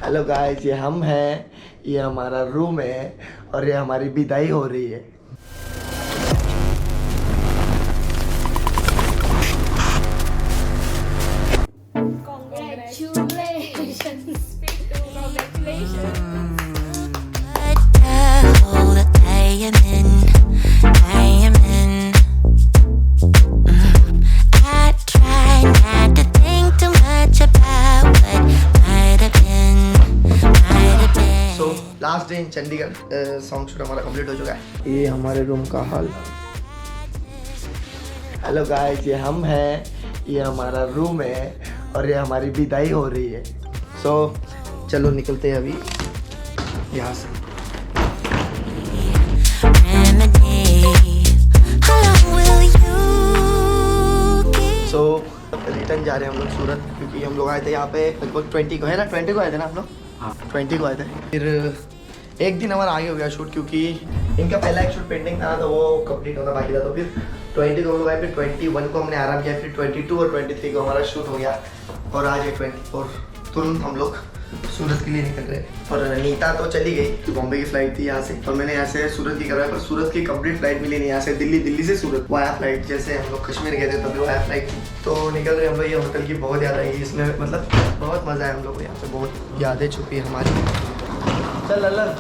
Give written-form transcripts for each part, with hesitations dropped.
Hello guys, ये हम हैं, ये हमारा रूम है और ये हमारी विदाई हो रही है। Last day in Chandigarh, song shoot हमारा कंप्लीट हो चुका है। ये हमारे रूम का हाल। हेलो गाइस, ये हम हैं, ये हमारा रूम है और ये हमारी विदाई हो रही है। चलो निकलते हैं अभी यहाँ से। रिटर्न जा रहे हैं हम लोग सूरत, क्योंकि हम लोग आए थे यहाँ पे लगभग 20 को, है ना? 20 को आए थे ना हम लोग? हाँ 20 को आए थे। फिर एक दिन हमारा आगे हो गया शूट, क्योंकि इनका पहला एक शूट पेंडिंग था तो वो कंप्लीट होना बाकी था। तो फिर 20 को हम लोग आए, फिर 21 को हमने आराम किया, फिर 22 और 23 को हमारा शूट हो गया और आज है 24। तुरंत हम लोग सूरत के लिए निकल रहे। और नीता तो चली गई, बॉम्बे की फ्लाइट थी यहाँ से, और मैंने यहाँ से सूरत की करवाया, पर सूरत की कंप्लीट फ्लाइट मिली नहीं। यहाँ से दिल्ली, दिल्ली से सूरत वाया फ्लाइट, जैसे हम लोग कश्मीर गए थे तभी वाया फ्लाइट थी। तो निकल रहे हम लोग। ये होटल की बहुत याद आएगी इसमें, मतलब बहुत मज़ा है हम लोग को यहाँ पे, बहुत यादें छुपी है हमारी। चल लल्लन।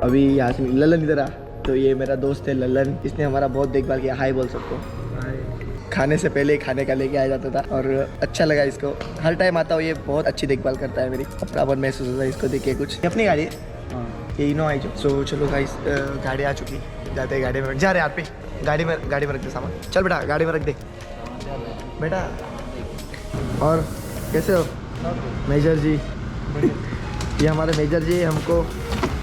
अभी यहाँ से लल्लन इधर आ। तो ये मेरा दोस्त है लल्लन, इसने हमारा बहुत देखभाल किया। हाय बोल सकते हो। खाने से पहले खाने का लेके आ जाता था और अच्छा लगा इसको। हर टाइम आता हूँ, ये बहुत अच्छी देखभाल करता है मेरी। अपनापन महसूस होता है इसको देख के। कुछ अपनी गाड़ी है, ये इनो आई जो। चलो गाइस, गाड़ी आ चुकी, जाते हैं गाड़ी में। जा रहे आप पे, गाड़ी में रख दे सामान। चल बेटा, गाड़ी में रख दे बेटा। और कैसे हो मेजर जी? ये हमारे मेजर जी हमको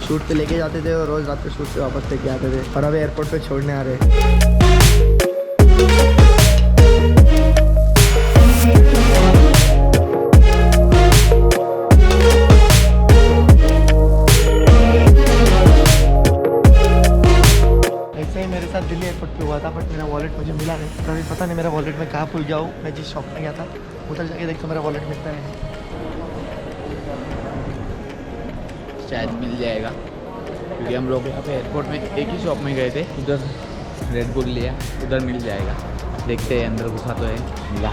शूट पे लेके जाते थे और रोज़ रात को शूट से वापस लेके आते थे, और अब एयरपोर्ट पे छोड़ने आ रहे हैं। ऐसे ही मेरे साथ दिल्ली एयरपोर्ट पे हुआ था, बट मेरा वॉलेट मुझे मिला नहीं। तो अभी पता नहीं मेरा वॉलेट में कहाँ भूल जाऊँ। मैं जिस शॉप में गया था उधर जाके देखता मेरा वॉलेट मिलता है। शायद मिल जाएगा, क्योंकि हम लोग यहाँ पे एयरपोर्ट में एक ही शॉप में गए थे, उधर रेड बुल लिया, उधर मिल जाएगा। देखते हैं, अंदर घुसा तो है। मिल गया।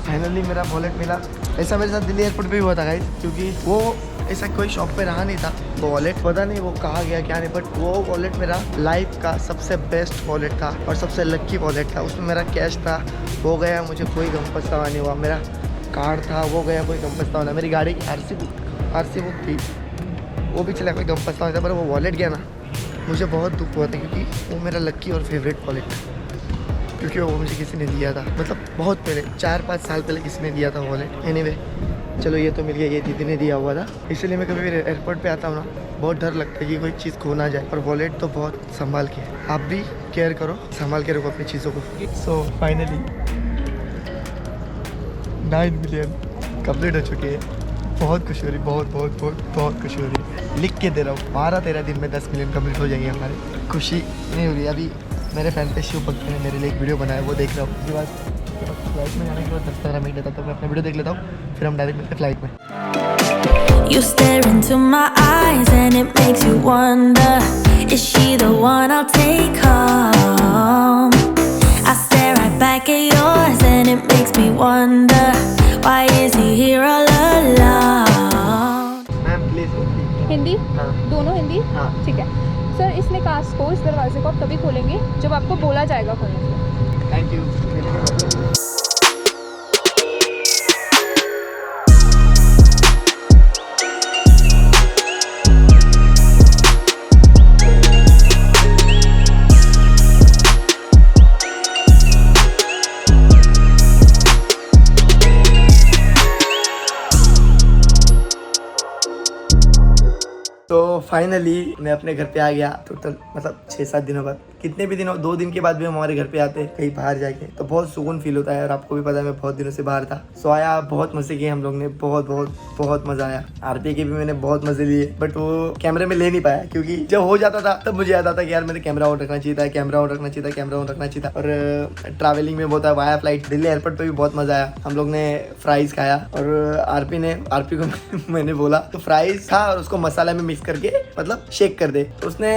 फाइनली मेरा वॉलेट मिला। ऐसा मेरे साथ दिल्ली एयरपोर्ट पे भी हुआ था गाइस, क्योंकि वो ऐसा कोई शॉप पे रहा नहीं था वो वॉलेट, पता नहीं वो कहाँ गया क्या नहीं, बट वो वॉलेट मेरा लाइफ का सबसे बेस्ट वॉलेट था और सबसे लक्की वॉलेट था। उसमें मेरा कैश था, वो गया, मुझे कोई गम पछतावा नहीं हुआ। मेरा कार्ड था, वो गया, कोई गम पछतावा नहीं। मेरी गाड़ी की आरसी बुक थी, वो भी चला, कोई गम पछतावा नहीं था। पर वो वॉलेट गया ना, मुझे बहुत दुख हुआ था, क्योंकि वो मेरा लक्की और फेवरेट वॉलेट था। क्योंकि वो मुझे किसी ने दिया था, मतलब बहुत पहले, 4-5 साल पहले किसी ने दिया था वॉलेट। एनीवे, चलो ये तो मिल गया, ये दीदी ने दिया हुआ था। इसलिए मैं कभी भी एयरपोर्ट पे आता हूँ ना, बहुत डर लगता है कि कोई चीज़ खो ना जाए। और वॉलेट तो बहुत संभाल के, आप भी केयर करो, संभाल के रखो अपनी चीज़ों को। सो फाइनली 9 मिलियन कंप्लीट हो चुके हैं। बहुत खुशी हो रही, बहुत खुशी हो रही। लिख के दे रहा हूँ, 12-13 दिन में 10 मिलियन कंप्लीट हो जाएंगे हमारे। खुशी नहीं हो रही। अभी मेरे फैन पे शिव भक्त ने मेरे लिए एक वीडियो बनाया, वो देख रहा हूँ। उसके बाद फ्लाइट में जाने के बाद 10-15 मिनट तक तो मैं अपना वीडियो देख लेता हूँ, फिर हम डायरेक्ट मिलते हैं फ्लाइट में। You stare into my eyes and it makes you wonder, is she the one I'll take home? I stare right back at yours and it makes me wonder, why is he here all alone? Ma'am please Hindi? हाँ। दोनों हिंदी? हाँ। ठीक है sir, इस निकास को, इस दरवाजे को आप तभी खोलेंगे जब आपको बोला जाएगा खोलने के लिए। Thank you. तो फाइनली मैं अपने घर पे आ गया। टोटल मतलब 6-7 दिनों बाद, कितने भी दिनों, 2 दिन के बाद भी हम हमारे घर पे आते हैं कहीं बाहर जाके, तो बहुत सुकून फील होता है। और आपको भी पता है मैं बहुत दिनों से बाहर था। सो आया, बहुत मजे किए हम लोग ने, बहुत बहुत बहुत मजा आया। आरती के भी मैंने बहुत मजे लिए, बट वो कैमरे में ले नहीं पाया, क्योंकि जब हो जाता था तब मुझे याद आता कि यार मेरे कैमरा ऑन रखना चाहिए था, कैमरा ऑन रखना चाहिए था, कैमरा ऑन रखना चाहिए था। और ट्रैवलिंग में बहुत वाया फ्लाइट दिल्ली एयरपोर्ट पे भी बहुत मजा आया। हम लोग ने फ्राइज खाया और आरपी को मैंने बोला तो फ्राइज था और उसको मसाला में मिक्स करके मतलब शेक कर दे, तो उसने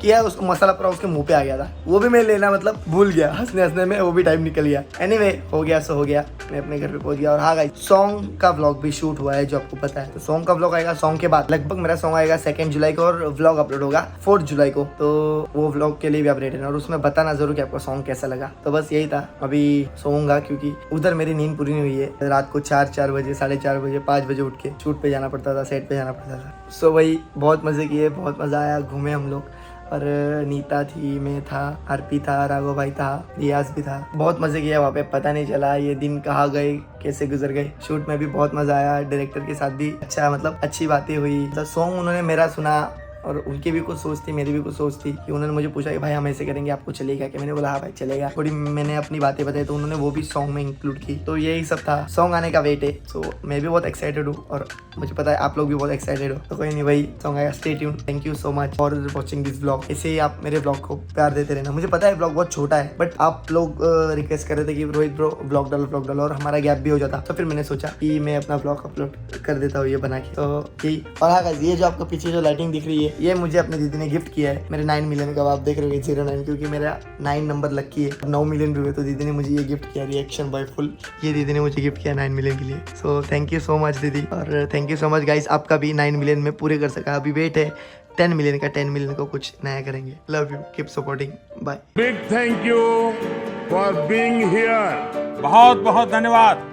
किया, उसको मसाला पूरा उसके मुंह पे आ गया था। वो भी मैं लेना मतलब भूल गया, हंसने में वो भी टाइम निकल गया। एनीवे हो गया सो हो गया, मैं अपने घर पे पहुंच गया। और हाँ गाइस, सॉन्ग का व्लॉग भी शूट हुआ है जो आपको पता है। तो सॉन्ग का व्लॉग आएगा सॉन्ग के बाद, लगभग मेरा सॉन्ग आएगा 2 जुलाई को और व्लॉग अपलोड होगा 4 जुलाई को। तो वो व्लॉग के लिए भी आप रेडी रहना और उसमें बताना जरूर कि आपको सॉन्ग कैसा लगा। तो बस यही था, अभी सोऊंगा क्योंकि उधर मेरी नींद पूरी नहीं हुई है। रात को 4 बजे, 4:30 बजे, 5 बजे उठ के शूट पे जाना पड़ता था, सेट पे जाना पड़ता था। सो वही बहुत मजे किए, बहुत मजा आया, घूमे हम लोग। और नीता थी, मैं था, आरपी था, राघव भाई था, रियाज भी था। बहुत मजे किया वहाँ पे, पता नहीं चला ये दिन कहाँ गए, कैसे गुजर गए। शूट में भी बहुत मजा आया, डायरेक्टर के साथ भी अच्छा, मतलब अच्छी बातें हुई। तो सॉन्ग उन्होंने मेरा सुना और उनकी भी कुछ सोच थी, मेरी भी कुछ सोच थी कि उन्होंने मुझे पूछा कि भाई हम ऐसे करेंगे, आपको चलेगा क्या? मैंने बोला हाँ भाई चलेगा। थोड़ी मैंने अपनी बातें बताई तो उन्होंने वो भी सॉन्ग में इंक्लूड की। तो यही सब था, सॉन्ग आने का वेट है। सो मैं भी बहुत एक्साइटेड हूँ और मुझे पता है आप लोग भी बहुत एक्साइटेड हो। तो कोई नहीं भाई, सॉन्ग आएगा, stay tuned. Thank you so much for watching this blog. ऐसे ही आप मेरे ब्लॉग को प्यार देते रहना। मुझे पता है ब्लॉग बहुत छोटा है, बट आप लोग रिक्वेस्ट कर रहे थे कि रोहित ब्रो ब्लॉग डालो और हमारा गैप भी हो जाता। तो फिर मैंने सोचा कि मैं अपना ब्लॉग अपलोड कर देता हूँ ये बना के। तो यही। और हाँ गाइस, ये जो आपको पीछे जो लाइटिंग दिख रही है, ये मुझे अपने दीदी ने गिफ्ट किया है मेरे 9 मिलियन का। आप देख रहे हो 09, क्योंकि मेरा 9 नंबर लकी है। 9 मिलियन भी हुए तो दीदी ने मुझे ये गिफ्ट किया, रिएक्शन बॉय फुल। ये दीदी ने मुझे गिफ्ट किया 9 मिलियन के लिए। So thank you so much दीदी, और thank you so much guys. आपका भी 9 मिलियन में पूरे कर सका। अभी वेट है 10 मिलियन का, 10 मिलियन को कुछ नया करेंगे। Love you, keep supporting, bye. Big thank you for being here. बहुत बहुत धन्यवाद।